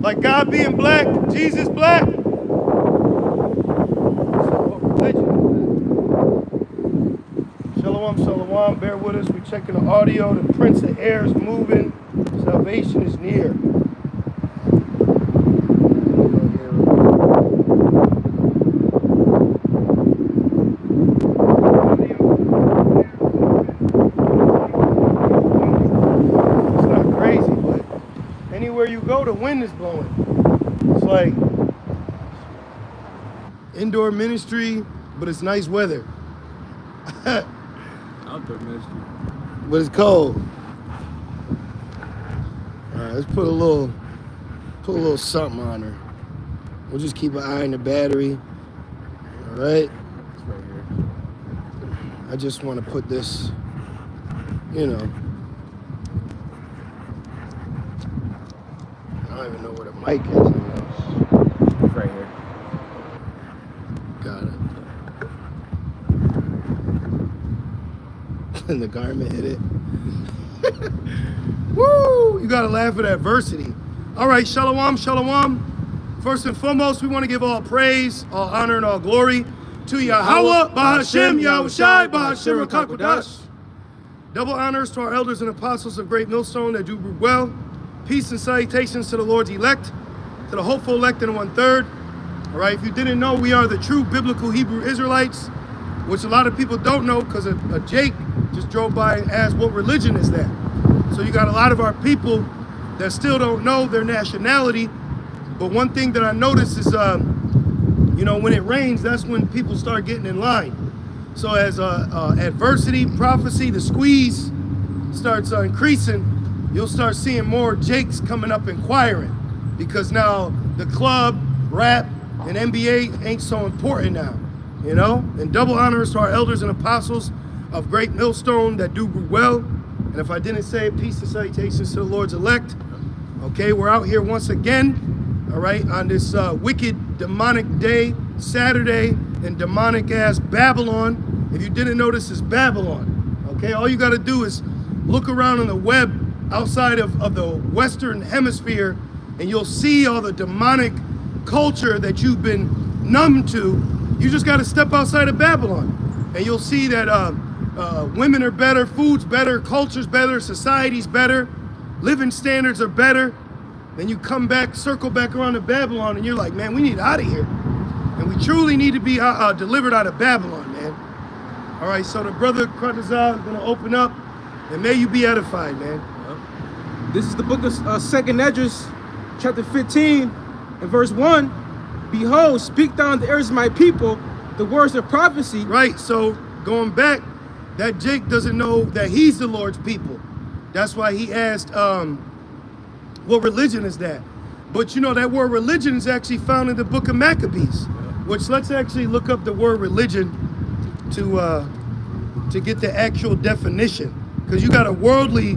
Like God being black, Jesus black. So what religion is that? Shalom, shalom. Bear with us. We're checking the audio. The Prince of Air is moving. Salvation is near. You go, the wind is blowing. It's like indoor ministry, but it's nice weather. Outdoor ministry. But it's cold. All right, let's put a little something on her. We'll just keep an eye on the battery. All right. It's right here. I just want to put this, you know. I don't even know where the mic is. It's right here. Got it. And the garment hit it. Woo! You gotta laugh at adversity. All right, shalom, shalom. First and foremost, we want to give all praise, all honor, and all glory to Yahweh, Bahashem, Yahushai, Bahashem, Rakakodash. Double honors to our elders and apostles of Great Millstone that do well. Peace and salutations to the Lord's elect, to the hopeful elect in 1/3. All right, if you didn't know, we are the true biblical Hebrew Israelites, which a lot of people don't know because a Jake just drove by and asked, what religion is that? So you got a lot of our people that still don't know their nationality. But one thing that I noticed is, you know, when it rains, that's when people start getting in line. So as adversity, prophecy, the squeeze starts increasing, you'll start seeing more Jakes coming up inquiring, because now the club, rap, and NBA ain't so important now, you know? And double honors to our elders and apostles of Great Millstone that do well. And if I didn't say it, peace and salutations to the Lord's elect. Okay, we're out here once again, all right, on this wicked, demonic day, Saturday, in demonic-ass Babylon. If you didn't know, this is Babylon, okay? All you got to do is look around on the web outside of the Western Hemisphere, and you'll see all the demonic culture that you've been numb to. You just got to step outside of Babylon, and you'll see that women are better, food's better, culture's better, society's better, living standards are better. Then you come back, circle back around to Babylon, and you're like, man, we need out of here. And we truly need to be delivered out of Babylon, man. All right, so the brother Kratazah is going to open up, and may you be edified, man. This is the book of 2nd Esdras, chapter 15, and verse 1. Behold, speak thou in the ears of my people the words of prophecy. Right, so going back, that Jake doesn't know that he's the Lord's people. That's why he asked, what religion is that? But you know, that word religion is actually found in the book of Maccabees, which let's actually look up the word religion to get the actual definition. Because you got a worldly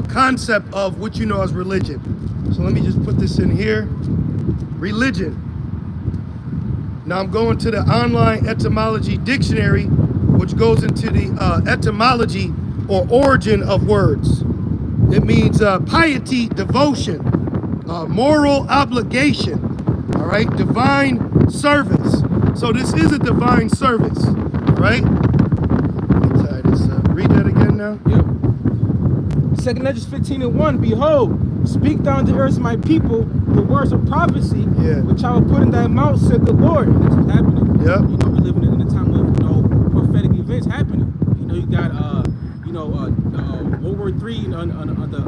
concept of what you know as religion. So let me just put this in here. Religion. Now I'm going to the online etymology dictionary, which goes into the etymology or origin of words. It means piety, devotion, moral obligation, all right? Divine service. So this is a divine service, all right? Read that again now. Yep. 2nd Esdras 15 and 1. Behold, speak thou in the ears of my people the words of prophecy, which I will put in thy mouth, said the Lord. And that's what's happening. Yep. You know, we're living in a time of, you know, prophetic events happening. You know, you got, World War III on the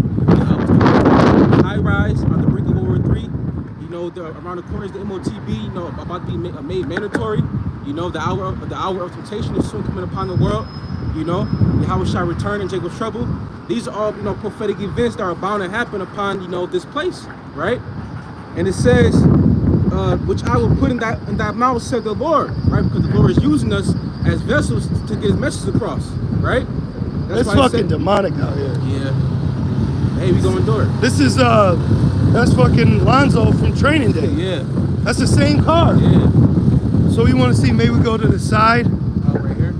high rise, on the brink of World War III. You know, around the corners, the MOTB, you know, about to be made mandatory. You know, the hour of temptation is soon coming upon the world. You know, Yahweh shall return in Jacob's trouble. These are all, you know, prophetic events that are bound to happen upon, you know, this place, right? And it says, which I will put in thy mouth, said the Lord, right? Because the Lord is using us as vessels to get his message across, right? That's fucking demonic out here. Yeah. Hey, we going through it. This is, that's fucking Lonzo from Training Day. Yeah. That's the same car. Yeah. So we want to see, maybe we go to the side. Right here.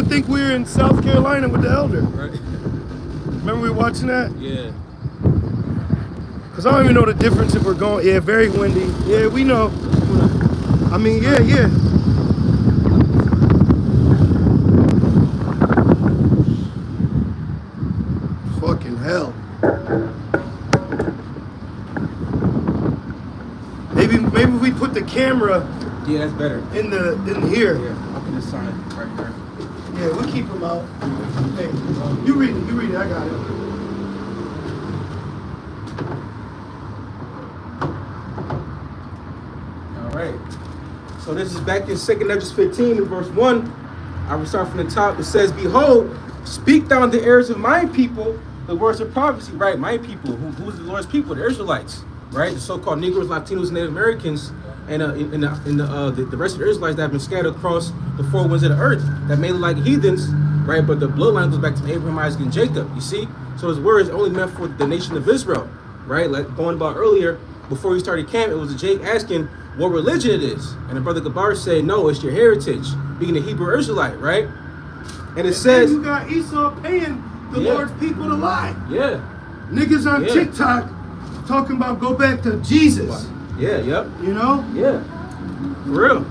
think we were in South Carolina with the elder. Right. Remember we were watching that? Yeah. Because I don't even know the difference if we're going. Yeah, very windy. Yeah, we know. I mean, yeah. Fucking hell. Maybe if we put the camera Yeah, that's better. in here. Yeah, up in the side, right there. Yeah, we'll keep them out. Hey, you read it, I got it. All right. So this is back in 2 Esdras 15 in verse 1. I will start from the top. It says, "Behold, speak thou unto the heirs of my people the words of prophecy." Right, my people. Who's the Lord's people? The Israelites. Right, the so-called Negroes, Latinos, Native Americans, and the rest of the Israelites that have been scattered across the four winds of the earth that may look like heathens. Right, but the bloodline goes back to Abraham, Isaac, and Jacob. You see, so his word is only meant for the nation of Israel. Right, like going about earlier, before we started camp, it was Jake asking what religion it is, and the brother Gabar said, "No, it's your heritage, being a Hebrew Israelite." Right, and it says, you got Esau paying the Lord's people to lie. Yeah, Niggas on TikTok talking about go back to Jesus. Yeah, yep. You know? Yeah, for real.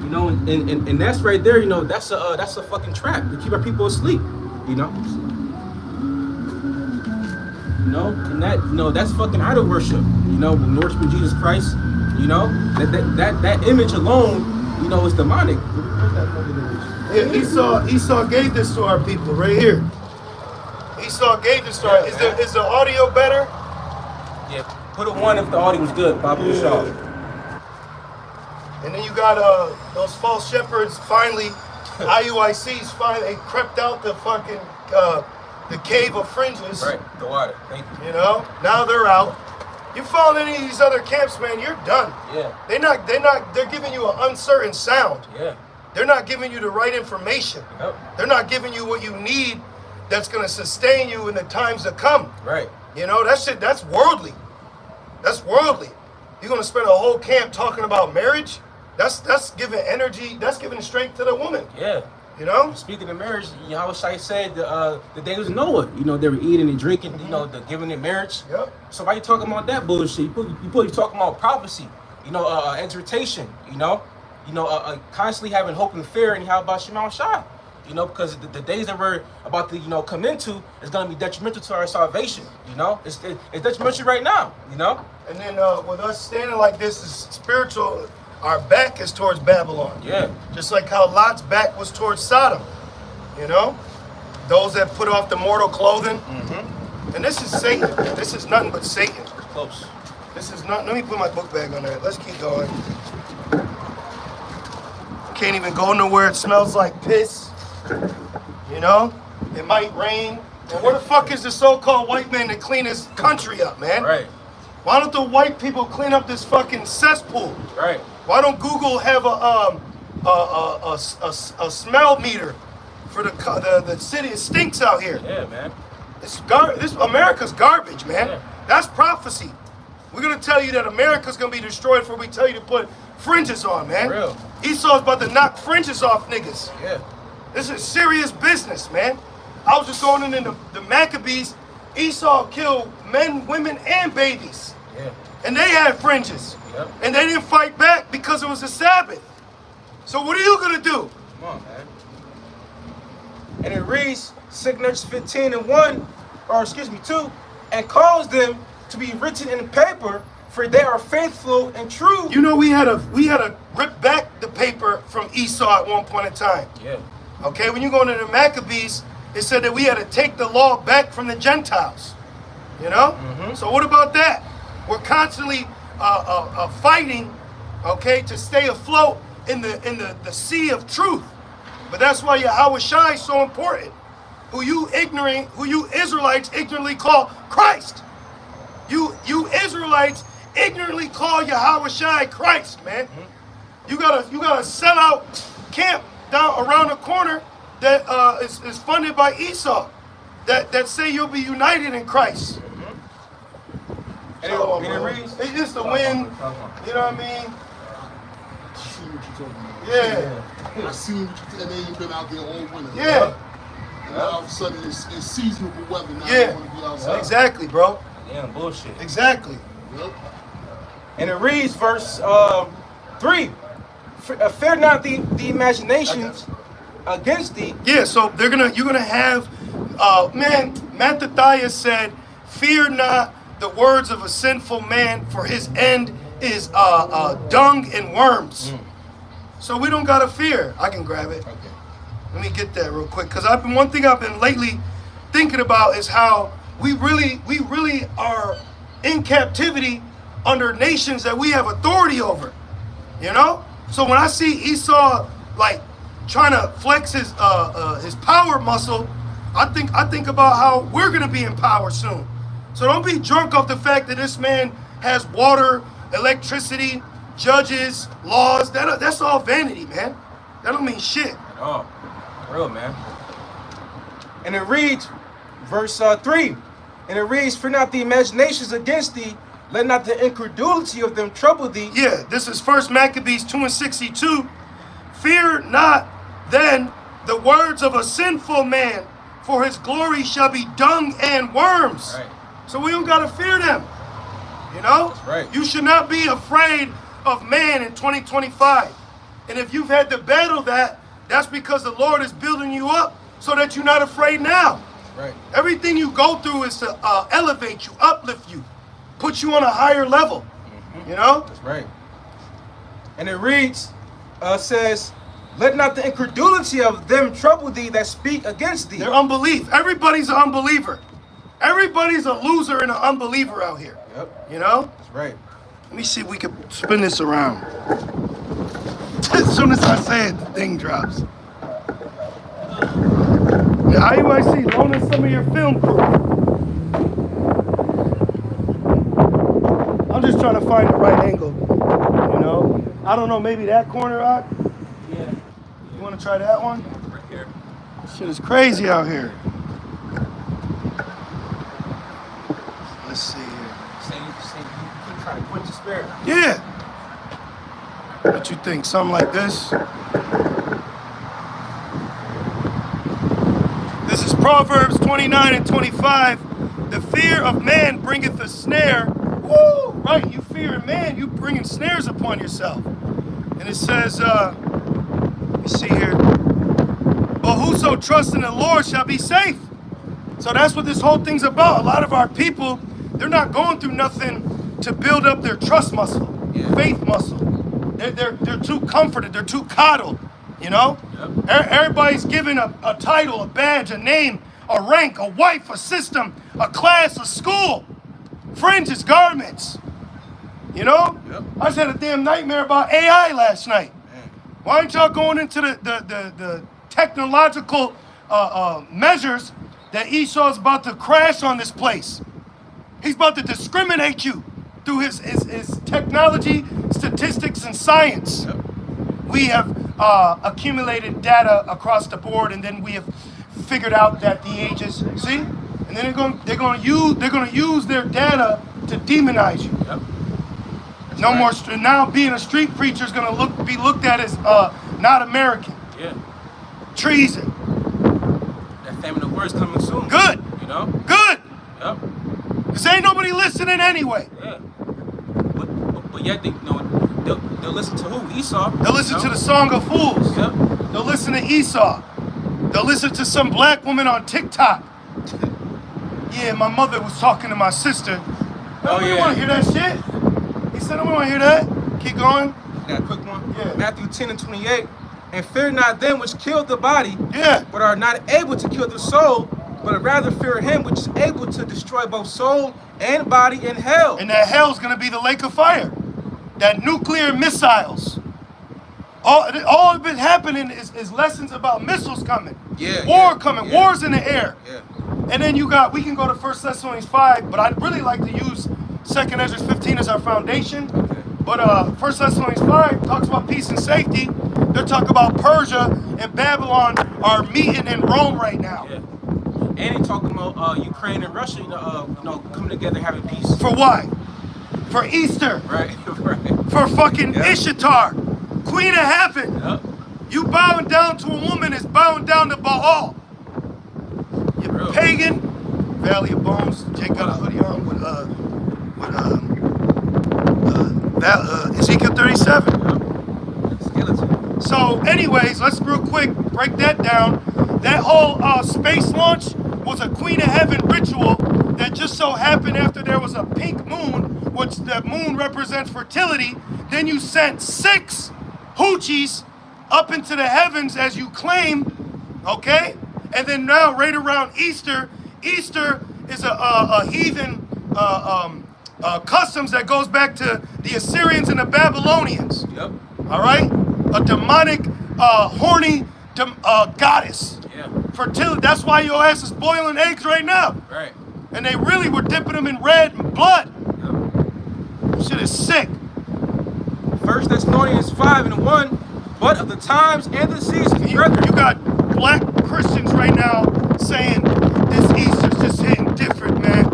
You know, and that's right there. You know, that's a fucking trap to keep our people asleep. You know. You know, and that's fucking idol worship. You know, when worshiping Jesus Christ. You know, that image alone, you know, is demonic. Where's that fucking image? Yeah, Esau gave this to our people right here. Esau gave this to our. Is the audio better? Yeah, put a 1 if the audio was good, Bob. Yeah. And then you got those false shepherds finally, IUICs finally crept out the fucking the cave of fringes. Right, the water. Thank you. You know, now they're out. You follow any of these other camps, man, you're done. Yeah. They're giving you an uncertain sound. Yeah. They're not giving you the right information. Yep. They're not giving you what you need that's gonna sustain you in the times to come. Right. You know, that shit, that's worldly. That's worldly. You're gonna spend a whole camp talking about marriage? That's giving energy, that's giving strength to the woman. Yeah. You know? Speaking of marriage, Yahweh Shai said the day was Noah. You know, they were eating and drinking, you know, the giving it marriage. Yep. So why you talking about that bullshit? You talking about prophecy, you know, exhortation, you know, constantly having hope and fear, and how about Shema Shai? You know, because the days that we're about to, you know, come into is going to be detrimental to our salvation. You know, it's detrimental right now. You know. And then with us standing like this is spiritual. Our back is towards Babylon. Yeah. Just like how Lot's back was towards Sodom. You know, those that put off the mortal clothing. Mm-hmm. And this is Satan. This is nothing but Satan. Close. This is not. Let me put my book bag on there. Let's keep going. Can't even go nowhere. It smells like piss. You know, it might rain. And where the fuck is the so-called white man to clean this country up, man? Right. Why don't the white people clean up this fucking cesspool? Right. Why don't Google have a smell meter for the city? It stinks out here. Yeah, man. This America's garbage, man. Yeah. That's prophecy. We're gonna tell you that America's gonna be destroyed before we tell you to put fringes on, man. For real. Esau's about to knock fringes off niggas. Yeah. This is serious business, man. I was just going in the Maccabees. Esau killed men, women, and babies. Yeah. And they had fringes. Yep. And they didn't fight back because it was a Sabbath. So what are you gonna do? Come on, man. And it reads 2 Esdras 15 and 1, or excuse me, 2, and calls them to be written in paper, for they are faithful and true. You know, we had to rip back the paper from Esau at one point in time. Yeah. Okay, when you go into the Maccabees, it said that we had to take the law back from the Gentiles. You know? Mm-hmm. So what about that? We're constantly fighting, okay, to stay afloat in the sea of truth. But that's why Yahweh Shai is so important. Who you Israelites ignorantly call Christ. You Israelites ignorantly call Yahweh Shai Christ, man. Mm-hmm. You gotta sell out camp down around the corner that is funded by Esau, that say you'll be united in Christ. And it reads, it's just the wind, you know what I mean? what you're talking about. Yeah. I seen what you and they ain't been out there all winter. Yeah. And now all of a sudden it's seasonable weather. Now Yeah. they want to be outside. Exactly, bro. Damn bullshit. Exactly. Yep. And it reads verse 3. Fear not the imaginations against thee. Yeah, so you're gonna have man, Mattathias said, fear not the words of a sinful man, for his end is dung and worms. So we don't gotta fear. I can grab it. Okay. Let me get that real quick, because one thing I've been lately thinking about is how we really are in captivity under nations that we have authority over. You know? So when I see Esau like trying to flex his power muscle, I think about how we're gonna be in power soon. So don't be drunk off the fact that this man has water, electricity, judges, laws. That's all vanity, man. That don't mean shit. At all. Real, man. And it reads, verse 3. And it reads, fear not the imaginations against thee, let not the incredulity of them trouble thee. Yeah, this is 1 Maccabees 2:62. Fear not then the words of a sinful man, for his glory shall be dung and worms. Right. So we don't gotta fear them. You know? That's right. You should not be afraid of man in 2025. And if you've had to battle that, that's because the Lord is building you up so that you're not afraid now. Right. Everything you go through is to elevate you, uplift you, put you on a higher level. You know? That's right. And it reads, says, let not the incredulity of them trouble thee that speak against thee. They're unbelief. Everybody's an unbeliever. Everybody's a loser and an unbeliever out here. Yep. You know? That's right. Let me see if we can spin this around. As soon as I say it, the thing drops. Now, IUIC, loan us some of your film crew. I'm just trying to find the right angle. You know? I don't know, maybe that corner, Rock? Yeah. You want to try that one? Right here. This shit is crazy out here. Let's see here. You try to quench the spirit. Yeah. What you think? Something like this? This is Proverbs 29:25. The fear of man bringeth a snare. Woo! Right, you fear man, you bringing snares upon yourself. And it says, let me see here. But whoso trusts in the Lord shall be safe. So that's what this whole thing's about. A lot of our people, they're not going through nothing to build up their trust muscle, faith muscle. They're too comforted. They're too coddled. You know? Yep. Everybody's given a title, a badge, a name, a rank, a wife, a system, a class, a school, fringes, garments. You know? Yep. I just had a damn nightmare about AI last night. Man. Why aren't y'all going into the technological measures that Esau's about to crash on this place? He's about to discriminate you through his technology, statistics, and science. Yep. We have accumulated data across the board, and then we have figured out that the ages. See, and then they're going to use their data to demonize you. Yep. No right. More. Now being a street preacher is going to be looked at as not American. Yeah. Treason. That famine of words coming soon. Good. You know. Good. Yep. Cause ain't nobody listening anyway. Yeah. But yet they'll listen to who? Esau. They'll listen to the Song of Fools. Yep. They'll listen to Esau. They'll listen to some black woman on TikTok. Yeah, my mother was talking to my sister. Nobody want to hear that shit. He said, "I don't want to hear that." Keep going. Got a quick one. Yeah. Matthew 10:28. And fear not them which kill the body, but are not able to kill the soul, but rather fear him which is able to destroy both soul and body in hell. And that hell's gonna be the lake of fire. That nuclear missiles. All been happening is lessons about missiles coming. Yeah. War coming. Yeah. War's in the air. Yeah. And then we can go to 1 Thessalonians 5, but I'd really like to use 2 Ezra 15 as our foundation. Okay. But 1 Thessalonians 5 talks about peace and safety. They're talking about Persia and Babylon are meeting in Rome right now. Yeah. And he talking about Ukraine and Russia, coming together having peace. For what? For Easter. Right. Right. For fucking Ishtar. Queen of heaven. Yep. You bowing down to a woman is bowing down to Baal. You Real. pagan. Valley of Bones. Jake got a hoodie on with Ezekiel 37. Skeleton. So, anyways, let's real quick break that down. That whole space launch was a Queen of Heaven ritual that just so happened after there was a pink moon, which the moon represents fertility. Then you sent 6 hoochies up into the heavens as you claim, okay? And then now, right around Easter, Easter is a heathen customs that goes back to the Assyrians and the Babylonians. Yep. All right? A demonic, horny goddess. Yeah. Fertility. That's why your ass is boiling eggs right now. Right. And they really were dipping them in red and blood. Yep. Shit is sick. 1 Thessalonians 5:1. But of the times and the seasons, You brethren. got black Christians right now saying this Easter's just hitting different, man.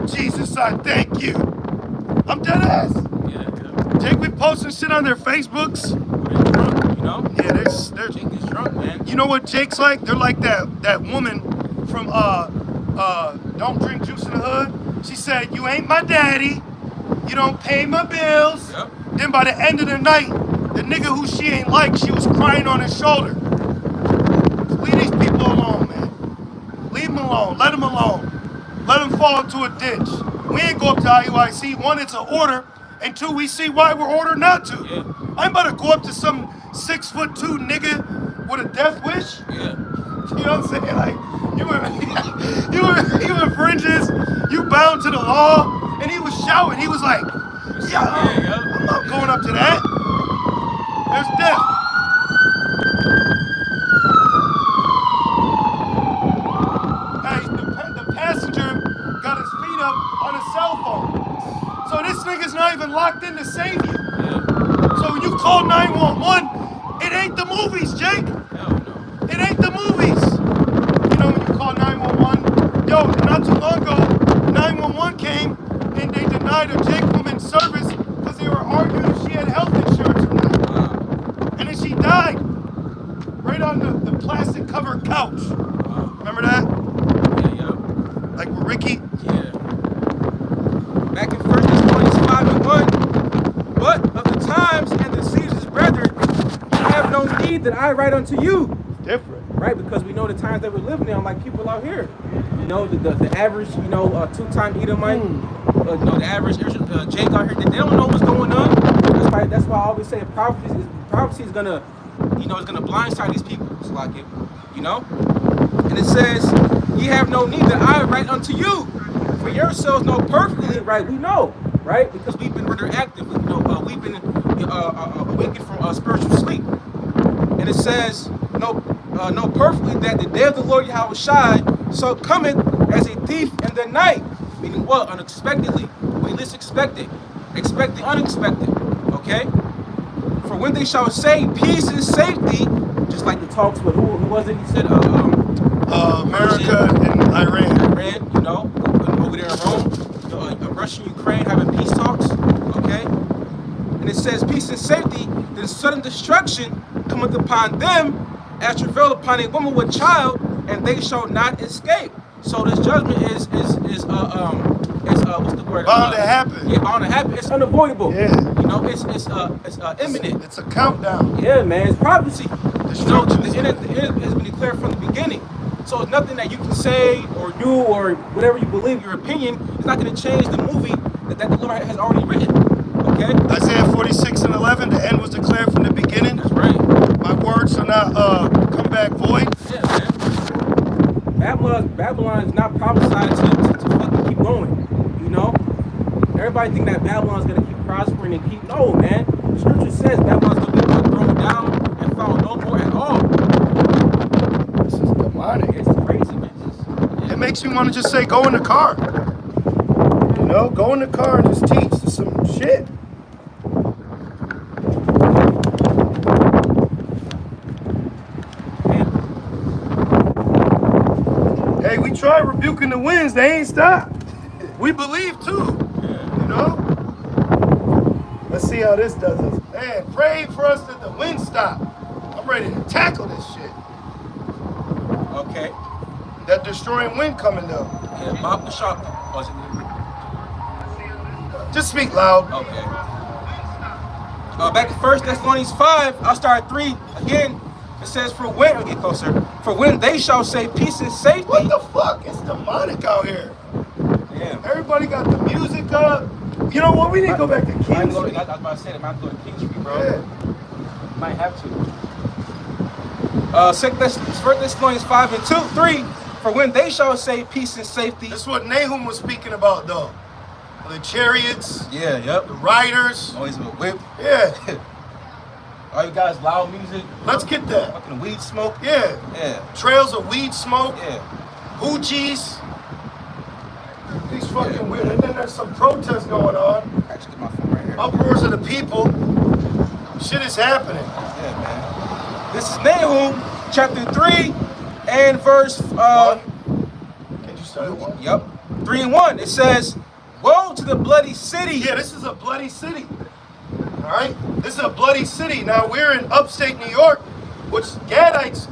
Jesus, I thank you. I'm dead ass. Yeah. Jake be posting shit on their Facebooks. They're drunk, you know? Yeah, they're Jake is drunk, man. You know what Jake's like? They're like that woman from Don't Drink Juice in the Hood. She said, "You ain't my daddy. You don't pay my bills." Yep. Then by the end of the night, the nigga who she ain't like, she was crying on his shoulder. Leave these people alone, man. Leave them alone. Let them alone. Let them fall into a ditch. We ain't go up to IUIC. 1, it's an order. And 2, we see why we're ordered not to. Yeah. I'm about to go up to some 6'2" nigga with a death wish. Yeah. You know what I'm saying? Like, you were fringes, you bound to the law, and he was shouting. He was like, "Yo, I'm not going up to that. There's death." Hey, the passenger got his feet up on his cell phone. So this nigga's not even locked in to save you. Yeah. So when you call 911, it ain't the movies, Jake. Hell no. It ain't the movies. You know when you call 911, yo, not too long ago, 911 came and they denied a Jake woman service because they were arguing if she had health insurance or not. Wow. And then she died right on the plastic covered couch. Wow. Remember that? Yeah. Like with Ricky? Yeah. Back in 1 Thessalonians 5:1. But of the times and the seasons, brethren, you have no need that I write unto you. Different. Right, because we know the times that we're living in, like people out here. You know, the average, two-time Edomite, the average Jake out here, they don't know what's going on. That's why I always say prophecy is gonna, is gonna blindside these people. It's like it, And it says, ye have no need that I write unto you, for yourselves know perfectly, right? We know, right? Because we've been rather active. We've been awakened from spiritual sleep. And it says, know perfectly that the day of the Lord Yahweh Shai so cometh as a thief in the night. Meaning what? Unexpectedly. We least expect it. Expect the unexpected. Okay? For when they shall say peace and safety, just like the talks with who was it? He said America and Iran. Iran, over there in Rome, Russia and Ukraine having peace talks. Okay? And it says peace and safety, then sudden destruction cometh upon them as travail upon a woman with child, and they shall not escape. So this judgment is what's the word? Bound to happen. Yeah, bound to happen. It's unavoidable. Yeah. It's imminent. It's a countdown. Yeah, man. It's prophecy. Destruction. The end has been declared from the beginning. So it's nothing that you can say or do or whatever you believe. Your opinion is not going to change the movie that the Lord has already written. Okay. Isaiah 46:11. The end was declared from the beginning. That's right. My words shall not come back void. Yeah, man. Babylon is not prophesied to fucking keep going. Everybody think that Babylon's gonna keep prospering and keep. No, man. The scripture says Babylon's gonna be thrown down and found no more at all. This is demonic. It's crazy, man. It makes me want to just say, go in the car. Go in the car and just teach some shit. Hey, we tried rebuking the winds. They ain't stopped. We believe too. Let's see how this does us. Man, pray for us that the wind stop. I'm ready to tackle this shit. Okay. That destroying wind coming though. Yeah, Bob the Shop. Was it? Just speak loud. Okay. Back to 1 Thessalonians 5, I'll start at 3. Again, it says, for when, we get closer, for when they shall say peace and safety. What the fuck? It's demonic out here. Damn. Everybody got the music up. You know what? We need to go back to I was King's. about to say, I might have to go to King Street, bro. Yeah. Might have to. 1 Thessalonians 5 and 3, for when they shall say peace and safety. This is what Nahum was speaking about, though. The chariots, Yeah, yep. the riders. Always with a whip. Yeah. All you guys, loud music. Let's get that. Fucking weed smoke. Yeah. Yeah. Trails of weed smoke. Yeah. Hoochies. These fucking weird. And then there's some protests going on. Actually, get my phone right here. Uproars of the people. Shit is happening. Yeah, man. This is Nahum, chapter 3, and verse. Can you start at 1? Yep. 3 and 1. It says, "Woe to the bloody city." Yeah, this is a bloody city. All right, this is a bloody city. Now we're in upstate New York, which Gadites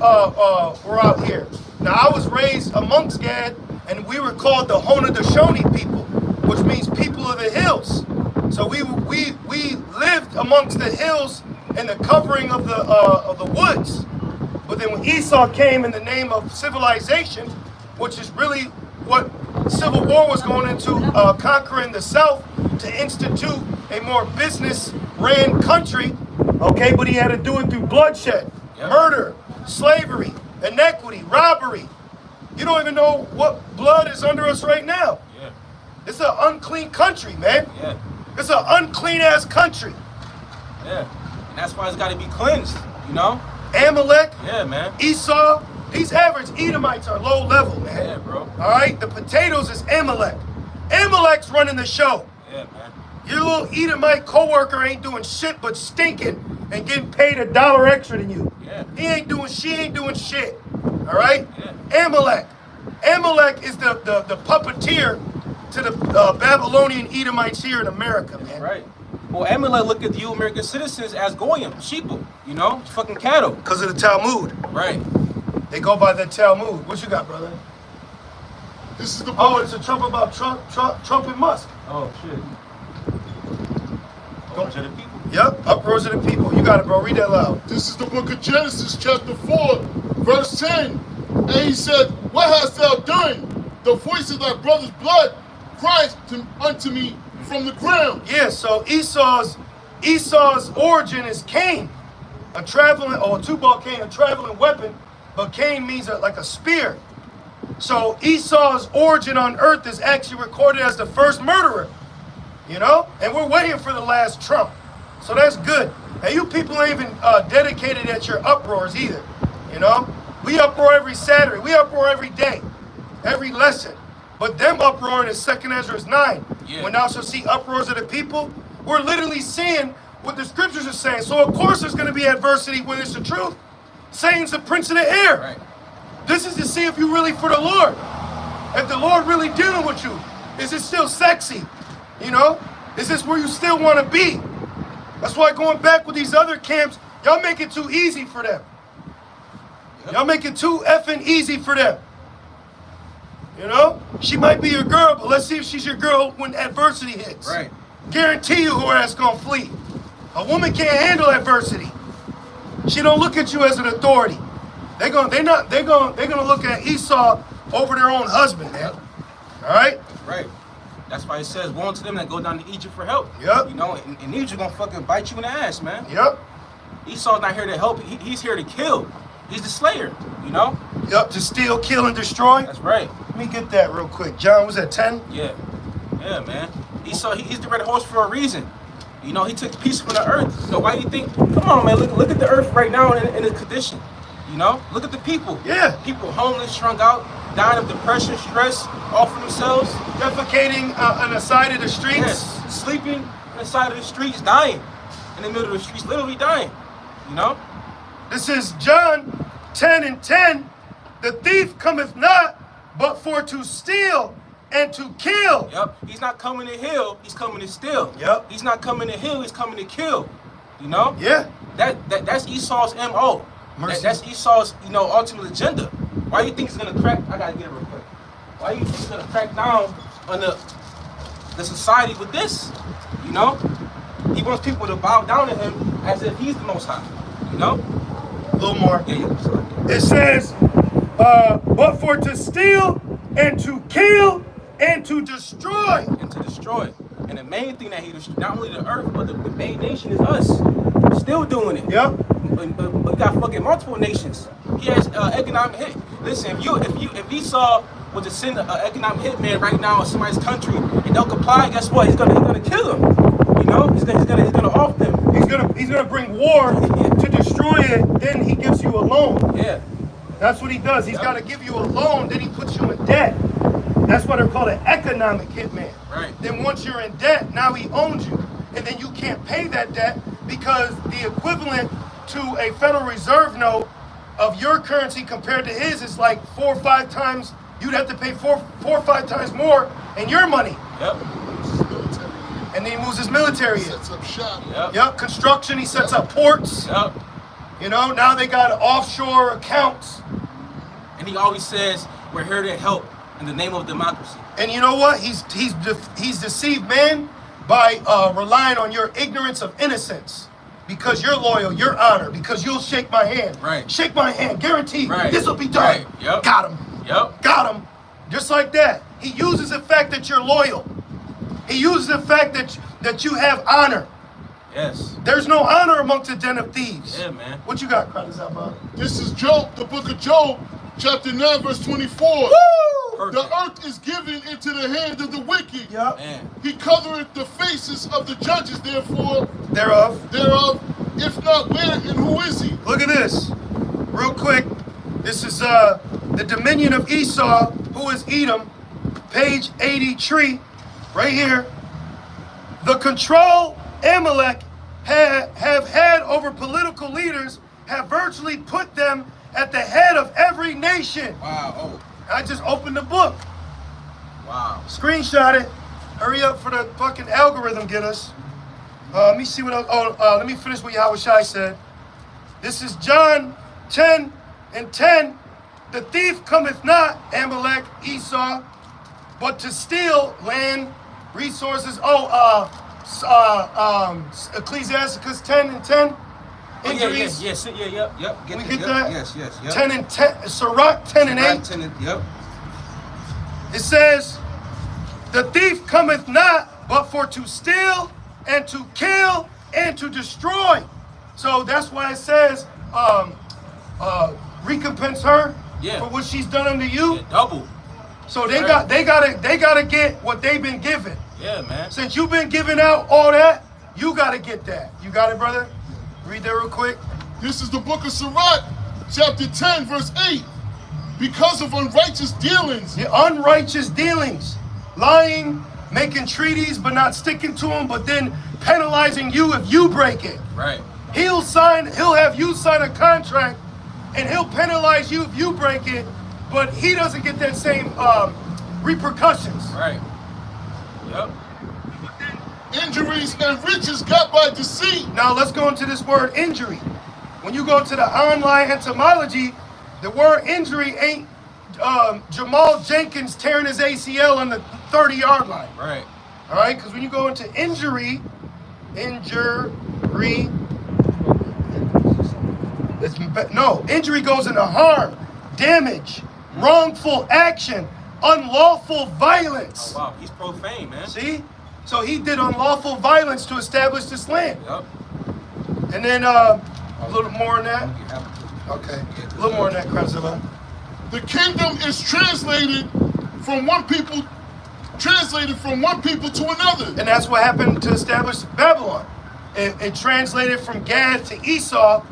were out here. Now I was raised amongst Gad, and we were called the Haudenosaunee people, which means people of the hills. So we lived amongst the hills and the covering of the woods. But then when Esau came in the name of civilization, which is really what Civil War was going into, conquering the South to institute a more business-ran country, okay, but he had to do it through bloodshed, murder, slavery, inequity, robbery. You don't even know what blood is under us right now. Yeah. It's an unclean country, man. Yeah. It's an unclean-ass country. Yeah. And that's why it's got to be cleansed, you know? Amalek, Yeah, man. Esau, these average Edomites are low level, man. Yeah, bro. All right, the potatoes is Amalek. Amalek's running the show. Yeah, man. Your little Edomite coworker ain't doing shit but stinking and getting paid $1 extra than you. Yeah. She ain't doing shit. All right? Yeah. Amalek. Amalek is the puppeteer to the Babylonian Edomites here in America, man. Right. Well, Amalek look at you American citizens as goyim, sheeple, you know? Fucking cattle. Because of the Talmud. Right. They go by the Talmud. What you got, brother? This is the Oh, book. it's a Trump about Trump and Musk. Oh, shit. Go to the people. Yep, uproars of the people. You got it, bro. Read that loud. This is the book of Genesis, chapter 4, verse 10. And he said, "What hast thou done? The voice of thy brother's blood cries unto me from the ground." Yeah, so Esau's origin is Cain, a two-ball cane, a traveling weapon, but Cain means like a spear. So Esau's origin on earth is actually recorded as the first murderer, you know? And we're waiting for the last Trump. So that's good. And you people ain't even dedicated at your uproars either, you know? We uproar every Saturday. We uproar every day, every lesson. But them uproaring is 2 Ezra 9. Yeah. When thou shalt see uproars of the people, we're literally seeing what the scriptures are saying. So of course there's going to be adversity when it's the truth. Satan's the prince of the air. Right. This is to see if you're really for the Lord. If the Lord really dealing with you. Is it still sexy? You know? Is this where you still want to be? That's why going back with these other camps, y'all make it too easy for them. Yep. Y'all make it too effing easy for them. You know? She might be your girl, but let's see if she's your girl when adversity hits. Right. Guarantee you her ass gonna flee. A woman can't handle adversity. She don't look at you as an authority. They're gonna look at Esau over their own husband, man. All right? Right. That's why it says, "Woe to them that go down to Egypt for help." Yep. You know, and Egypt gonna fucking bite you in the ass, man. Yep. Esau's not here to help. He's here to kill. He's the slayer, you know? Yep. To steal, kill, and destroy. That's right. Let me get that real quick. John, was that 10? Yeah. Yeah, man. Esau, he's the red horse for a reason. You know, he took peace from the earth. So why do you think, come on, man, look at the earth right now in its condition. You know? Look at the people. Yeah. People homeless, strung out, dying of depression, stress, off of themselves. Defecating on the side of the streets. Yes. Sleeping on the side of the streets, dying. In the middle of the streets, literally dying. You know? This is John 10 and 10. The thief cometh not, but for to steal and to kill. Yep. He's not coming to heal, he's coming to steal. Yep. He's not coming to heal, he's coming to kill. You know? Yeah. That's Esau's MO. Mercy. That's Esau's, ultimate agenda. Why you think he's gonna crack? I gotta get it real quick. Why you think he's gonna crack down on the society with this? You know? He wants people to bow down to him as if he's the Most High. You know? A little more. Yeah. It says, but for to steal and to kill and to destroy. And to destroy. And the main thing that he destroyed, not only the earth, but the main nation is us. Still doing it. Yep. But we got fucking multiple nations. He has economic hit. Listen, if Esau was to send an economic hitman right now in somebody's country and don't comply, guess what? He's gonna kill them. You know, he's gonna off them. He's gonna bring war to destroy it. Then he gives you a loan. Yeah. That's what he does. He's got to give you a loan. Then he puts you in debt. That's why they're called an economic hitman. Right. Then once you're in debt, now he owns you, and then you can't pay that debt because the equivalent to a Federal Reserve note of your currency compared to his is like 4 or 5 times. You'd have to pay four or 5 times more in your money. Yep. And then he moves his military in. Sets up shop. Yep. Construction. He sets up ports. Yep. You know, now they got offshore accounts. And he always says, "We're here to help in the name of democracy." And you know what? He's deceived man by relying on your ignorance of innocence. Because you're loyal, you're honored, because you'll shake my hand. Right. Shake my hand, guaranteed. Right. This will be done. Right. Yep. Got him. Yep. Got him. Just like that. He uses the fact that you're loyal. He uses the fact that you have honor. Yes. There's no honor amongst the den of thieves. Yeah, man. What you got, Kradazaba? This is Job, the book of Job, chapter 9, verse 24. Woo! Perfect. The earth is given into the hand of the wicked. Yep. Man. He covereth the faces of the judges, therefore, Thereof. if not where and who is he? Look at this. Real quick. This is the dominion of Esau, who is Edom, page 83, right here. The control Amalek have had over political leaders have virtually put them at the head of every nation. Wow. Oh. I just opened the book. Wow. Screenshot it. Hurry up for the fucking algorithm get us. Let me see what else. Let me finish what Yahweh Shai said. This is John 10 and 10. The thief cometh not, Amalek, Esau, but to steal land, resources. Ecclesiasticus 10 and 10. Oh, Injuries. Yep. We get that? Yes. 10 and 10. Sirach 10 and 8. 10 and, yep. It says, the thief cometh not, but for to steal and to kill and to destroy. So that's why it says, recompense her for what she's done unto you. Yeah, double. So they gotta get what they've been given. Yeah, man. Since you've been giving out all that, you gotta get that. You got it, brother? Read that real quick. This is the book of Sirach, chapter 10, verse 8. Because of unrighteous dealings. The unrighteous dealings, lying, making treaties but not sticking to them, but then penalizing you if you break it. Right. He'll have you sign a contract, and he'll penalize you if you break it, but he doesn't get that same repercussions. Right. Yep. Injuries and riches got by deceit. Now let's go into this word injury. When you go to the online etymology, the word injury ain't Jamal Jenkins tearing his ACL on the 30-yard line. Right. All right, because when you go into injury, injury goes into harm, damage, wrongful action, unlawful violence. Oh, wow. He's profane, man. See? So he did unlawful violence to establish this land. Yep. And then a little more on that. Okay. A little more on that, Krazava. The kingdom is translated from one people to another. And that's what happened to establish Babylon. It translated from Gad to Esau,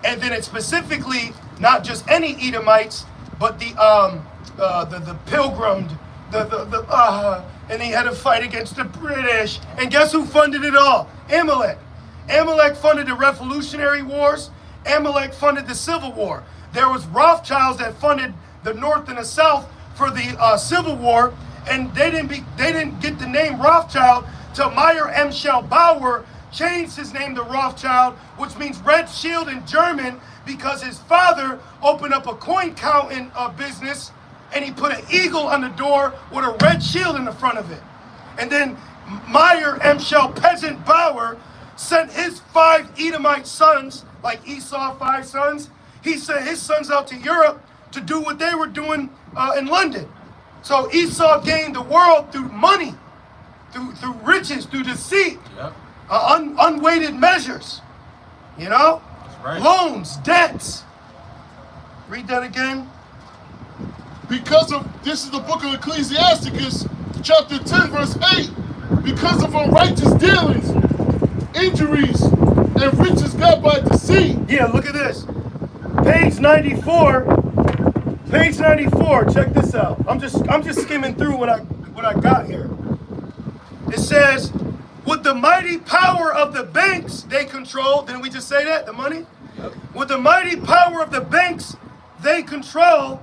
and then it specifically not just any Edomites, but the pilgrimed, and he had to fight against the British. And guess who funded it all? Amalek. Amalek funded the Revolutionary Wars. Amalek funded the Civil War. There was Rothschilds that funded the North and the South for the Civil War, and they didn't get the name Rothschild till Meyer M. Bauer changed his name to Rothschild, which means red shield in German, because his father opened up a coin counting business, and he put an eagle on the door with a red shield in the front of it. And then Meyer Emschel Peasant Bauer sent his 5 Edomite sons, like Esau 5 sons. He sent his sons out to Europe to do what they were doing in London. So Esau gained the world through money, through riches, through deceit, Yep. Unweighted measures, you know? That's right. Loans, debts. Read that again. Because of, this is the book of Ecclesiasticus, chapter 10, verse 8. Because of unrighteous dealings, injuries, and riches got by deceit. Yeah, look at this. Page 94. Page 94. Check this out. I'm just skimming through what I got here. It says, with the mighty power of the banks they control, didn't we just say that? The money? Yep. With the mighty power of the banks they control,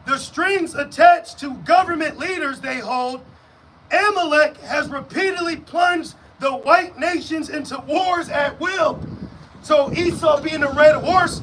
the strings attached to government leaders they hold, Amalek has repeatedly plunged the white nations into wars at will. So Esau being the red horse